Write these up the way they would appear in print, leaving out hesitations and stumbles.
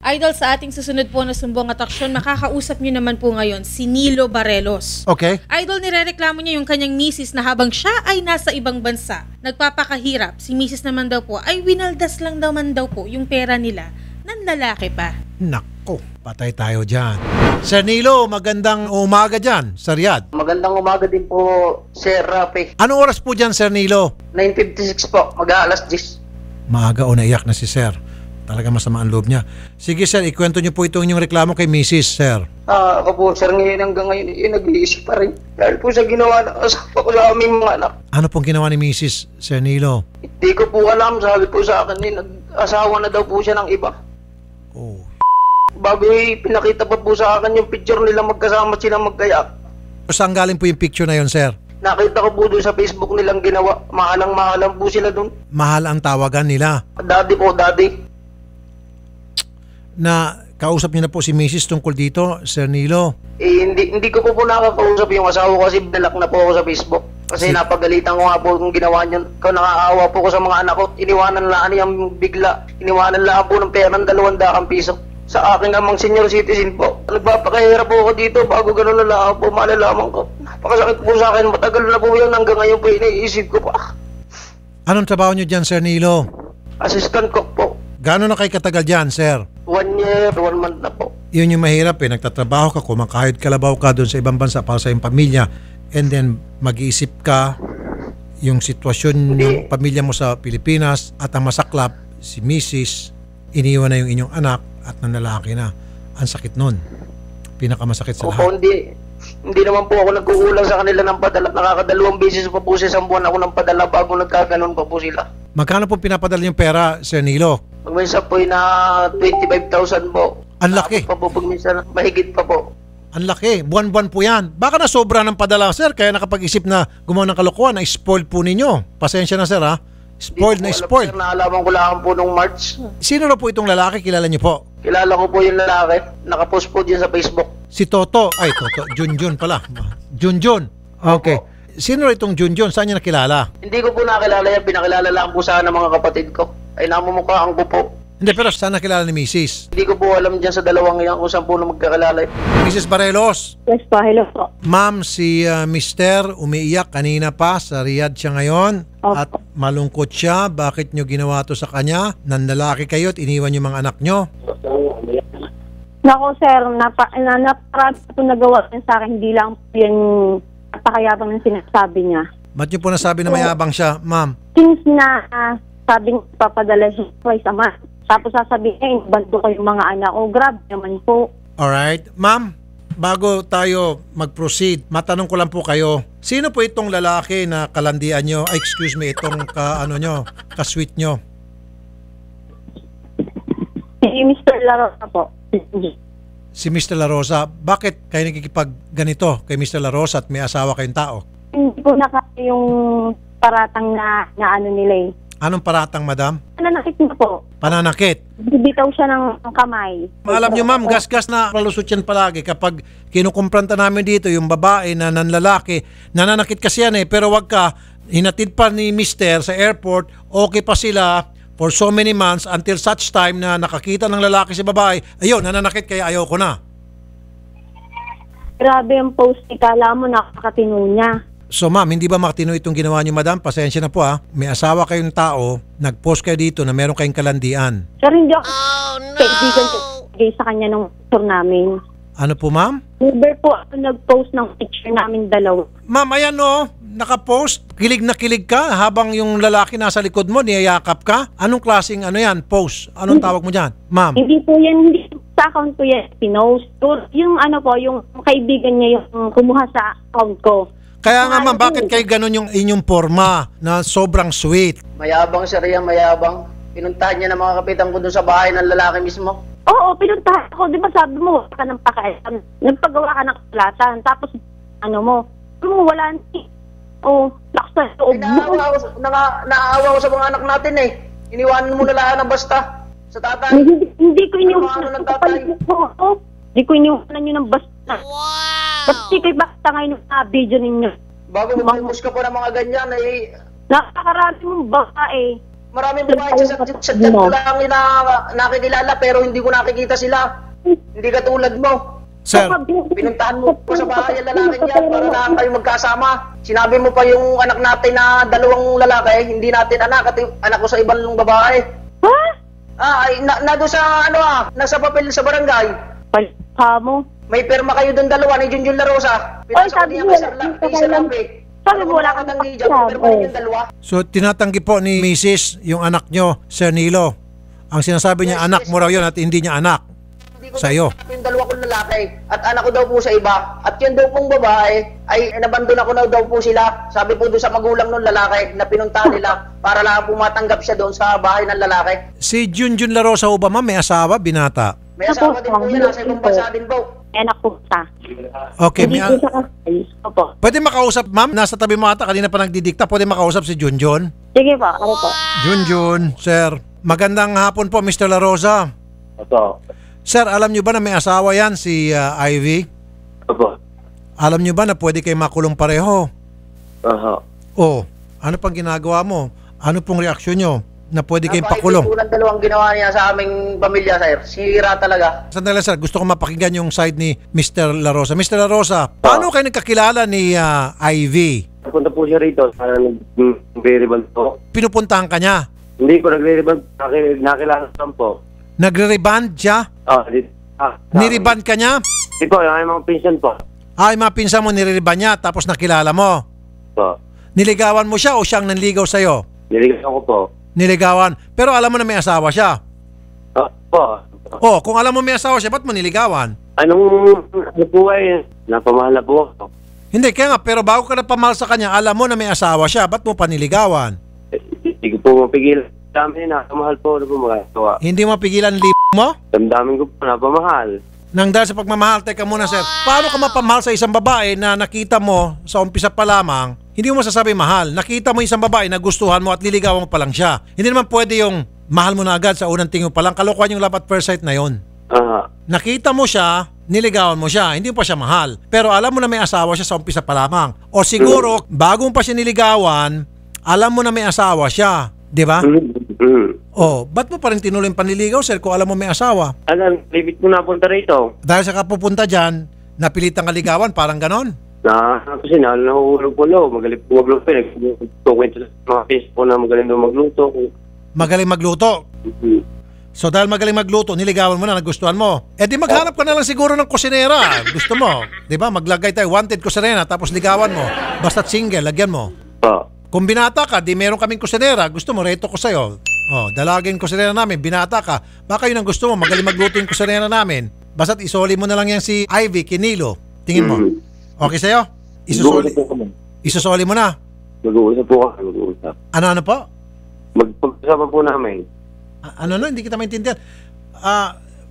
Idol, sa ating susunod po na sumbong at aksyon, makakausap niyo naman po ngayon si Nilo Barelos. Okay. Idol, nirereklamo niya yung kanyang misis na habang siya ay nasa ibang bansa, nagpapakahirap. Si misis naman daw po ay winaldas lang daw man daw po yung pera nila ng lalaki pa. Nako, patay tayo dyan. Sir Nilo, magandang umaga dyan sa Riyadh. Magandang umaga din po, Sir Rafi. Anong oras po dyan, Sir Nilo? 9:56 po, mag-aalas 10. Maaga o naiyak na si Sir. Talaga masama ang loob niya. Sige Sir, ikwento niyo po itong inyong reklamo kay Mrs. Sir. Ako po, Sir, ngayon hanggang ngayon, nag-iisip pa rin. Dahil po sa ginawa ng asawa ko sa aming mga anak. Ano pong ginawa ni Mrs. Sir Nilo? Hindi ko po alam, sabi po sa akin, nag-asawa na daw po siya ng iba. Oh. Bago pinakita pa po sa akin yung picture nila magkasama silang magkayak. Saan galing po yung picture na yon, Sir? Nakita ko po doon sa Facebook nilang ginawa. Mahalang-mahalang po sila doon. Mahal ang tawagan nila. Daddy po, daddy. Na kausap niyo na po si Mrs. tungkol dito, Sir Nilo? Hindi ko po nakakausap yung asawa ko kasi binalak na po ako sa Facebook. Kasi napagalitan ko nga po kung ginawa niyo. Kung nakakaawa po ko sa mga anak ko, iniwanan lang niyang bigla. Iniwanan lang po ng pera ng 200 piso. Sa akin namang senior citizen po. Nagpapakahirap po ako dito bago ganun na lang po malalaman ko. Napakasakit po sa akin. Matagal na po yun hanggang ngayon po iniisip ko pa. Anong trabaho niyo dyan, Sir Nilo? Assistant cook po. Gano'n na kayo katagal dyan, Sir? 1 year, 1 month na po. Yun yung mahirap eh. Nagtatrabaho ka, kumakahid kalabaw ka doon sa ibang bansa para sa iyong pamilya. And then mag-iisip ka yung sitwasyon ng pamilya mo sa Pilipinas at ang masaklap, si Mrs. iniwan na yung inyong anak at nanlalaki na. Ang sakit nun. Pinakamasakit sa lahat. Hindi naman po ako nagkukulang sa kanila ng padala. Nakakadalawang beses pa po sa isang buwan ako ng padala bago nagkaganon pa po sila. Magkano po pinapadala yung pera, Sir Nilo? Pag minsan po na 25,000 po. Ang laki. Pa po, pag minsan mahigit pa po. Ang laki. Buwan-buwan po yan. Baka na sobra ng padala, Sir. Kaya nakapag-isip na gumawa ng kalokohan. Na spoiled po ninyo. Pasensya na, Sir, ha? Spoiled na spoiled. Sir, naalaman ko lang po nung March. Sino na po itong lalaki? Kilala niyo po? Kilala ko po yung lalaki. Nakapost po dyan sa Facebook. Si Toto. Ay, Toto. Junjun pala. Junjun. Okay. Sino itong Junjun? Saan niya nakilala? Hindi ko po nakilala yan. Pinakilala lang po sana ng mga kapatid ko. Ay namumukhaan ko po. Hindi, pero saan nakilala ni Mrs.? Hindi ko po alam dyan sa dalawang yan kung saan po na magkakilala. Mrs. Barelos. Yes po, hello po. Ma'am, si Mr. umiiyak kanina pa. Sa Riyadh siya ngayon. Opo. At malungkot siya. Bakit nyo ginawa to sa kanya? Nanlalaki kayo at iniwan yung mga anak nyo? Nako sir, naparami po nagawa niya sa akin. Hindi lang po yan napakayabang ng sinasabi niya. Ba't nyo po nasabi na mayabang siya, ma'am? Since na sabing papadala siya twice a month. Tapos sasabihin, bando ko yung mga anak ko. Grabe naman po. Alright. Ma'am, bago tayo mag-proceed, matanong ko lang po kayo. Sino po itong lalaki na kalandian nyo? Ay, excuse me, itong ka-sweet nyo? Si Mr. Larosa po. Si Mr. La Rosa. Bakit kayo nagkikipag ganito kay Mr. La Rosa at may asawa kayong tao? Hindi po yung paratang na ano nila eh. Anong paratang, madam? Nananakit na po. Pananakit. Bibitaw siya ng kamay. Alam nyo, ma'am, gas-gas na palusot yan palagi kapag kinukumpranta namin dito yung babae na nanlalaki. Nananakit kasi yan eh, pero wag ka, hinatid pa ni Mr. sa airport, okay pa sila for so many months until such time na nakakita ng lalaki si babae, ayun, nananakit kaya ayaw ko na. Grabe ang post. Kala mo nakakatino niya. So ma'am, hindi ba makatino itong ginawa niyo, madam? Pasensya na po ha. May asawa kayong tao, nag-post kayo dito na meron kayong kalandian. Sir, hindi ako kaibigan ko sa kanya ng picture namin. Ano po, ma'am? Never po ako nag-post ng picture namin dalawa. Ma'am, ayan o, naka-post. Kilig na kilig ka habang yung lalaki nasa likod mo, niyayakap ka. Anong klaseng post? Anong tawag mo dyan, ma'am? Hindi po yan, hindi sa account ko yan, pinost. Yung yung kaibigan niya yung kumuha sa account ko. Kaya nga ma'am, bakit kayo ganun yung inyong forma na sobrang sweet? Mayabang siya riyan, mayabang. Pinuntahan niya ng mga kapitan ko doon sa bahay ng lalaki mismo. Oo, pinuntahan ako. Di ba sabi mo, wala ka ng pakialam. Nagpagawa ka ng kasulatan. Tapos, wala ni. Oo, lakas na loob mo. Naaawa ko sa mga anak natin eh. Iniwanan mo na lahat ng basta. Sa tatay. Hindi ko iniwanan ng tatay. Hindi ko iniwanan yun ng basta. Wow! Ba't di kayo basta ngayon ng video ninyo? Bago mag-post ka po ng mga ganyan eh. Nakakarami mong babae. Maraming babae sa chat ko lang na nakikilala pero hindi ko nakikita sila. Hindi katulad mo. Sir, Pinuntahan mo pa sa bahay ang lalaki niyan para lang kayo magkasama. Sinabi mo pa yung anak natin na 2 lalaki, hindi natin anak at yung anak ko sa ibang babae. Ha? Doon sa nasa papel sa barangay. Palika mo. May perma kayo doon 2 ni Junjun La Rosa. Pinasok niya kay Sir Lambe. Sabi mo, wala kang tanggi dyan. Perma niyo 2. so tinatanggi po ni Mrs. yung anak nyo, Sir Nilo. Ang sinasabi niya, anak mo raw yun at hindi niya anak. Sa'yo. Yung 2 kong lalaki at anak ko daw po sa iba at yung daw pong babae ay nabandona ko na daw po sila. Sabi po doon sa magulang ng lalaki na pinuntahan nila para lang po matanggap siya doon sa bahay ng lalaki. Si Junjun La Rosa ba, ma'am, may asawa, binata? May asawa din po yun, nasa ibang bansa din po. Anak ko sa. Okay, Hindi ko sa kasal. Opo. pwede makausap, ma'am? Nasa tabi mo ata, kanina pa nagdidikta. Pwede makausap si Junjun? Sige po, ano po? Junjun, sir. Magandang hapon po, Mr. La Rosa. Opo. Sir, alam nyo ba na may asawa yan, si Ivy? Opo. Alam nyo ba na pwede kayo makulong pareho? Aha. Oh, ano pang ginagawa mo? Ano pong reaksyon nyo na pwede kayong pakulong? Unang 2 ginawa niya sa aming pamilya, sir. Sira talaga. Sandali lang, sir. Gusto ko mapakinggan yung side ni Mr. La Rosa. Mr. La Rosa, paano kayo nagkakilala ni Ivy? Punta po siya rito. Para nag-re-reband po. Pinupuntahan ka niya? Hindi ko nag-re-reband. Nakilala lang po. Nagre-reband siya? Niriband ka niya? Hindi po, yung mga pinsan po. Ay, mga pinsan mo niriband niya tapos nakilala mo. Po. Niligawan mo siya o siyang nanligaw sa'yo? Niligaw ko po. Niligawan. Pero alam mo na may asawa siya. Po. Oh, kung alam mo may asawa siya, ba't mo niligawan? Anong po ay napamahal na po ako. Hindi, kaya nga, pero bago ka na pamahal sa kanya, alam mo na may asawa siya, ba't mo pa niligawan? Hindi ko po mapigil. Dami napamahal po na po magagawa. Hindi mo pigilan mo? Damdamin ko po napamahal. Nang dahil sa pagmamahal, teka muna sir, paano ka mapamahal sa isang babae na nakita mo sa umpisa pa lamang, hindi mo masasabi mahal. Nakita mo isang babae na gustuhan mo at liligawan mo pa lang siya. Hindi naman pwede yung mahal mo na agad sa unang tingin mo pa lang. Kalokohan yung love at first sight na yon. Nakita mo siya, niligawan mo siya, hindi mo pa siya mahal. Pero alam mo na may asawa siya sa umpisa pa lamang. O siguro, bago mo pa siya niligawan, alam mo na may asawa siya. Di ba? Oh, ba't mo pa rin tinuloy yung panliligaw, sir, kung alam mo may asawa? Alam, libit ko napunta rito. Dahil sa kapupunta dyan, napilitang kaligawan, parang ganon. Kasi nahuhulog po lo, magaling po magluto. Nagkukwento sa mga face po na magaling daw magluto. Magaling magluto. So dahil magaling magluto, niligawan mo na, nagustuhan mo. Eh di maghanap ka na lang siguro ng kusinera. Gusto mo, di ba? Maglagay tayo, wanted kusinera, tapos ligawan mo. Basta't single, lagyan mo. Kung binata ka, di meron kaming kusinera, gusto mo, reto ko sa'yo. Oh, dalagin kusinera namin, binata ka. Baka yun ang gusto mo, magaling magluto yung kusinera namin. Basta't isoli mo na lang yan si Ivy, Kinilo. Tingin mo. Okay sa'yo? Isusoli mo na. Mag-uusap po kami, mag-uusap. Ano po? Magpag-usapan po namin. Ano, hindi kita maintindihan.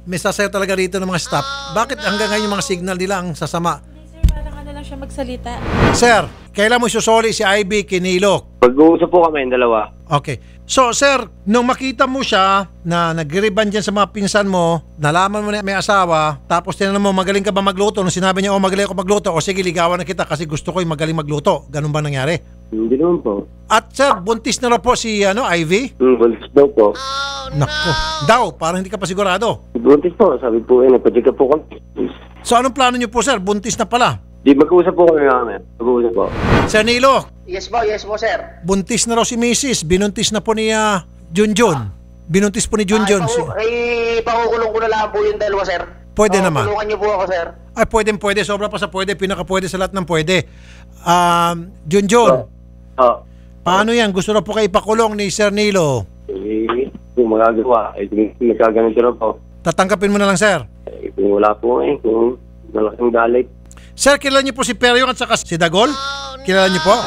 May sasayaw talaga rito ng mga staff. Bakit hanggang ngayon yung mga signal nila ang sasama? Sir, parang ano lang siya magsalita. Sir, kailan mo isusoli si Ivy, Kinilo? Mag-uusap po kami, dalawa. Okay. So, sir, nung makita mo siya na nag-reband dyan sa mga pinsan mo, nalaman mo na may asawa, tapos tinanong mo, magaling ka ba magluto? Nung sinabi niya, magaling ako magluto, o sige, ligawan na kita kasi gusto ko yung magaling magluto. Ganun ba nangyari? Hindi naman po. At sir, buntis na raw po si Ivy? Buntis daw po. Nako. Daw, parang hindi ka pa sigurado. Buntis po, sabi po, nagpa-check up po kami. So, anong plano niyo po, sir? Buntis na pala. Di, mag-uusap po kami namin. Mag-uusap po. Sir Nilo, Yes po, sir. buntis na raw si Mrs. Binuntis na po ni Junjun. Binuntis po ni Junjun. Pakukulong ko na lang po yung 2, sir. Pwede naman. Tulungan niyo po ako, sir. Ay, pwede. Sobra pa sa pwede. Pinaka-pwede sa lahat ng pwede. Junjun, paano yan? Gusto na po kayo ipakulong ni Sir Nilo. Kung magagawa, nagkaganito na po. Tatanggapin mo na lang, sir. Kung wala po kung malaking galit. Sir, kilala niyo po si Peryong at saka si Dagol? Kilala niyo po?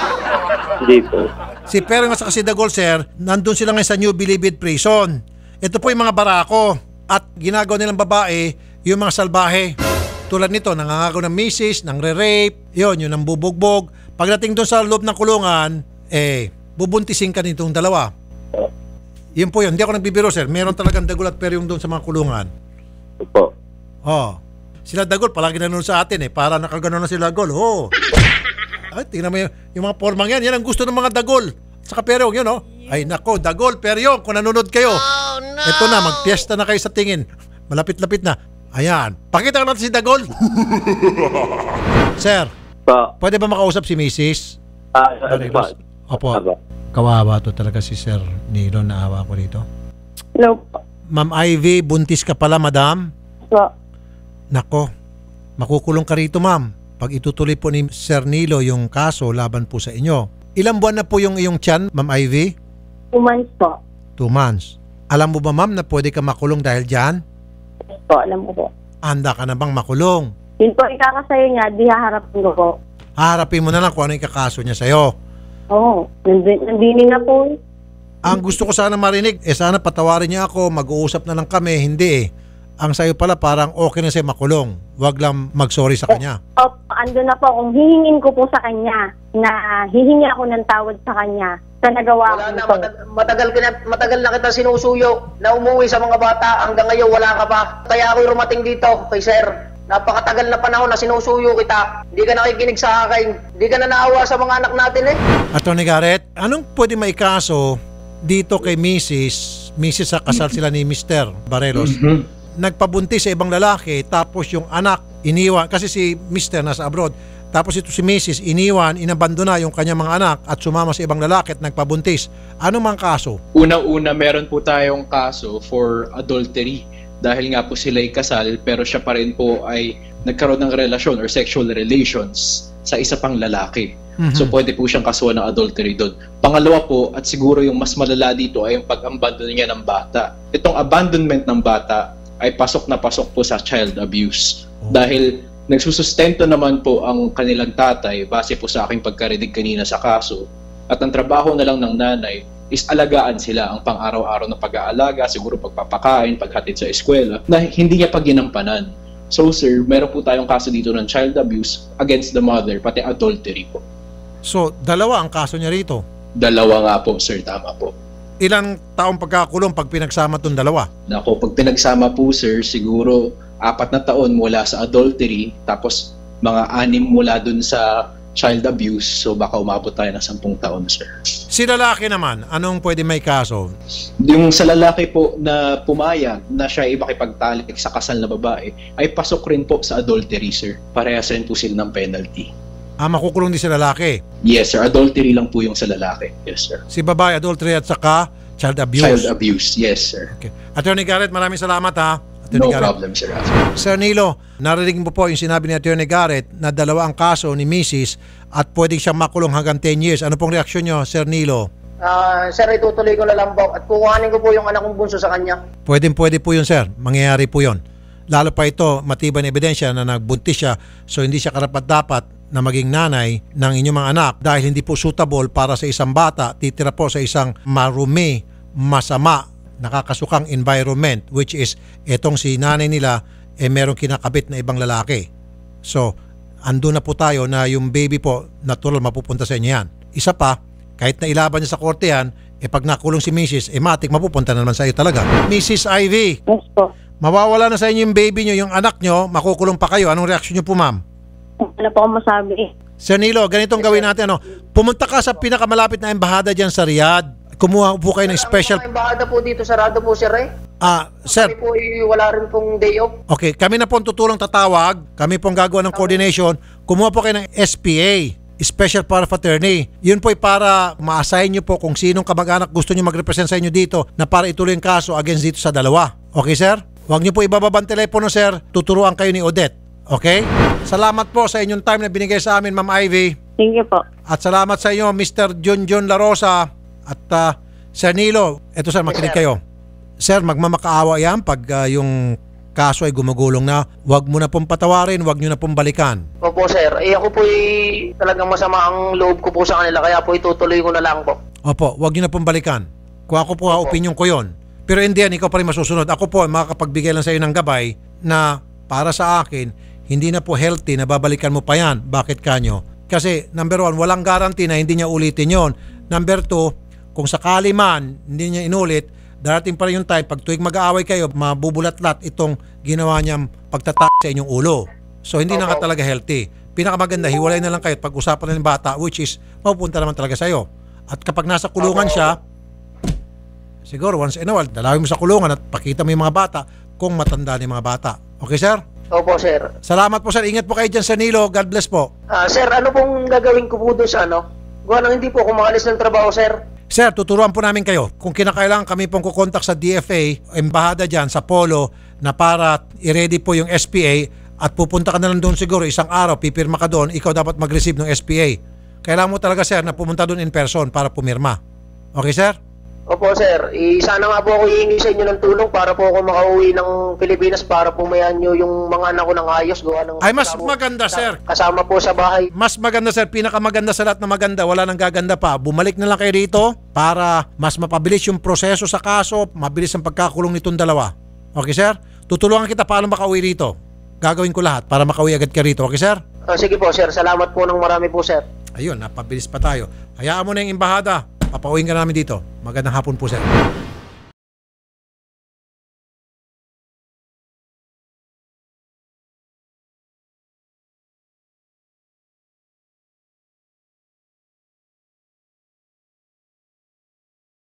Hindi po. Si Peryong at saka si Dagol, sir, nandun sila ngayon sa New Bilibid Prison. Ito po yung mga barako. At ginagawa nilang babae, yung mga salbahe. Tulad nito, nangangagaw ng misis, nang re-rape, yun ang bubugbog. Pagdating doon sa loob ng kulungan, bubuntisin ka nitong 2. Yun po yun. Hindi ako nagbibiro, sir. Meron talagang Dagol at Peryong doon sa mga kulungan. Opo. Sila Dagol, palagi nanonood sa atin para nakagano na sila Dagol. Ay, tingnan mo yung mga formang yan. Yan ang gusto ng mga Dagol. Saka Peryong, yun Ay nako, Dagol, Peryo, kung nanonood kayo. Ito na, magpiesta na kayo sa tingin. Malapit-lapit na. Ayan, pakita natin si Dagol. Sir, Pa, pwede ba makausap si Mrs.? pa. Opo, Aba. kawawa to talaga si Sir Nilo, naawa ko dito. Hello po. Ma'am Ivy, buntis ka pala, madam? Po. Nako, makukulong ka rito, ma'am. Pag itutuloy po ni Sir Nilo yung kaso laban po sa inyo. Ilang buwan na po yung iyong tiyan, Ma'am Ivy? 2 months po. 2 months. Alam mo ba, ma'am, na pwede ka makulong dahil dyan? Yes po, alam ko po. Handa ka na bang makulong? Yun po, ikakasayo niya, di haharapin ko po. Haharapin mo na lang kung ano yung kakaso niya sa'yo. Oo, nandini na po. Ang gusto ko sana marinig, sana patawarin niya ako, mag-uusap na lang kami. Hindi eh. Ang sa'yo pala parang okay na siya makulong. Huwag lang mag-sorry sa kanya. Opo, ando na po, kung hihingin ko po sa kanya, na hihingi ako ng tawad sa kanya, sa nagawa Wala na, ko nito. matagal na kita sinusuyo na umuwi sa mga bata. Hanggang ngayon, wala ka pa. Kaya ako'y rumating dito kay Sir. Napakatagal na panahon na sinusuyo kita. Hindi ka nakikinig sa akin. Hindi ka na naawa sa mga anak natin eh. Atty. Garrett, anong pwede maikaso dito kay Mrs. sa kasal sila ni Mr. Barelos? Nagpabuntis sa ibang lalaki, tapos yung anak iniwan, kasi si Mr. nasa abroad, tapos ito si Mrs. iniwan, inabandona yung kanyang mga anak at sumama sa ibang lalaki at nagpabuntis. Ano mang kaso? Unang-una, meron po tayong kaso for adultery dahil nga po sila ay kasal pero siya pa rin po ay nagkaroon ng relasyon or sexual relations sa isa pang lalaki. So pwede po siyang kasuhan ng adultery doon. Pangalawa po, at siguro yung mas malala dito ay yung pag-abandon niya ng bata. Itong abandonment ng bata ay pasok na pasok po sa child abuse. Dahil nagsusustento naman po ang kanilang tatay base po sa aking pagkarinig kanina sa kaso. At ang trabaho na lang ng nanay is alagaan sila, ang pang-araw-araw na pag-aalaga, siguro pagpapakain, paghatid sa eskwela, na hindi niya paginampanan. So sir, meron po tayong kaso dito ng child abuse against the mother, pati adultery po. So, dalawa ang kaso niya rito. Dalawa nga po sir, tama po. Ilang taong pagkakulong pag pinagsama itong dalawa? Nako, pag pinagsama po sir, siguro 4 na taon mula sa adultery, tapos mga 6 mula dun sa child abuse, so baka umabot tayo ng 10 taon sir. Si lalaki naman, anong pwede may kaso? Yung sa lalaki po na pumayag na siya ay makipagtalik sa kasal na babae, ay pasok rin po sa adultery sir. Parehas rin po sila ng penalty. Makukulong din si lalaki. Yes sir, adultery lang po yung sa lalaki. Yes sir. Si babae, adultery at saka child abuse. Child abuse, yes sir. Okay. Attorney Garrett, maraming salamat ha. Attorney No Garrett. problem sir. Sir Nilo, narinig mo po yung sinabi ni Attorney Garrett na dalawa ang kaso ni Mrs. at pwedeng siyang makulong hanggang 10 years. Ano pong reaksyon nyo, Sir Nilo? Sir, itutuloy ko na lang po. At kukuhanin ko po yung anak kong bunso sa kanya. Pwede po yun, sir. Mangyayari po yun. Lalo pa ito, matibay na ebidensya na nagbuntis siya, so hindi siya karapat-dapat na maging nanay ng inyong mga anak dahil hindi po suitable para sa isang bata, titira po sa isang marumi, masama, nakakasukang environment, which is etong si nanay nila merong kinakabit na ibang lalaki. So, ando na po tayo na yung baby po, natural mapupunta sa inyo yan. Isa pa, kahit na ilaban niya sa korte yan, pag nakulong si Mrs., matik mapupunta na naman sa iyo talaga. Mrs. Ivy, Yes po. mawawala na sa inyo yung baby nyo, yung anak nyo, makukulong pa kayo. Anong reaksyon nyo po, ma'am? Wala po akong masabi eh. Sir Nilo, ganitong gawin natin. Pumunta ka sa pinakamalapit na embahada dyan sa Riyadh. Kumuha po kayo ng special... Ang embahada po dito, sarado po sir eh. Sir, Kami po wala rin pong day off. okay, kami na po ang tutulong tatawag. Kami po ang gagawa ng coordination. Kumuha po kayo ng SPA, Special Power of Attorney. Yun po ay para ma-assign nyo po kung sinong kamag-anak gusto nyo mag-represent sa inyo dito na para ituloy yung kaso against dito sa dalawa. Okay, sir? Huwag nyo po ibababa ang telepono, sir. Tuturuan kayo ni Odette. Okay? Salamat po sa inyong time na binigay sa amin, Ma'am Ivy. Thank you po. At salamat sa inyo, Mr. John La Rosa. At Sir Nilo, eto sir, makinig kayo. Sir, magmamakaawa yan pag yung kaso ay gumugulong na. Huwag mo na pong patawarin, huwag nyo na pong balikan. Opo sir, ako po talagang masama ang loob ko po sa kanila, kaya po itutuloy ko na lang po. Opo, huwag nyo na pong balikan. Kung ako po, opinion ko yon. Pero hindi yan, ikaw pa rin masusunod. Ako po, makakapagbigay lang sa iyo ng gabay na para sa akin, hindi na po healthy na babalikan mo pa yan. Bakit kanyo? Kasi number 1, walang guarantee na hindi niya ulitin yon. Number 2, kung sakali man hindi niya inulit, darating pa rin yung time, pag tuwing mag-aaway kayo, mabubulat-lat itong ginawa niyang pagtatak sa inyong ulo. So hindi na ka talaga healthy. Pinakamaganda, hiwalay na lang kayo at pag-usapan na ng bata, which is mapupunta naman talaga sa iyo. At kapag nasa kulungan siya, Siguro once in a while, dalawin mo sa kulungan at pakita mo yung mga bata kung matanda ni mga bata. Okay, sir? Opo, sir. Salamat po, sir. Ingat po kayo dyan, Sir Nilo. God bless po. Sir, ano pong gagawin ko po doon sa ano? Gawa nang hindi po ako makalis ng trabaho, sir. Sir, tuturuan po namin kayo. Kung kinakailangan kami pong kukontak sa DFA, embahada dyan sa Polo, na para i-ready po yung SPA at pupunta ka na lang doon siguro isang araw, pipirma ka doon, ikaw dapat mag-receive ng SPA. Kailangan mo talaga, sir, na pumunta doon in person para pumirma. Okay, sir? Opo, sir. Sana nga po ako hihingi sa inyo ng tulong para po ako makauwi ng Pilipinas para pumayan nyo yung mga anak ko ng ayos. Gawa ng Ay, mas maganda, sir. Kasama po sa bahay. Mas maganda, sir. Pinakamaganda sa lahat na maganda. Wala nang gaganda pa. Bumalik na lang kayo dito para mas mapabilis yung proseso sa kaso, mabilis ang pagkakulong nitong dalawa. Okay, sir? Tutulungan kita paano makauwi rito. Gagawin ko lahat para makauwi agad ka rito. Okay, sir? Sige po, sir. Salamat po ng marami po, sir. Ayun, napabilis pa tayo. Hayaan mo na yung embahada. Papauwiin ka namin dito. Magandang hapon po, sir.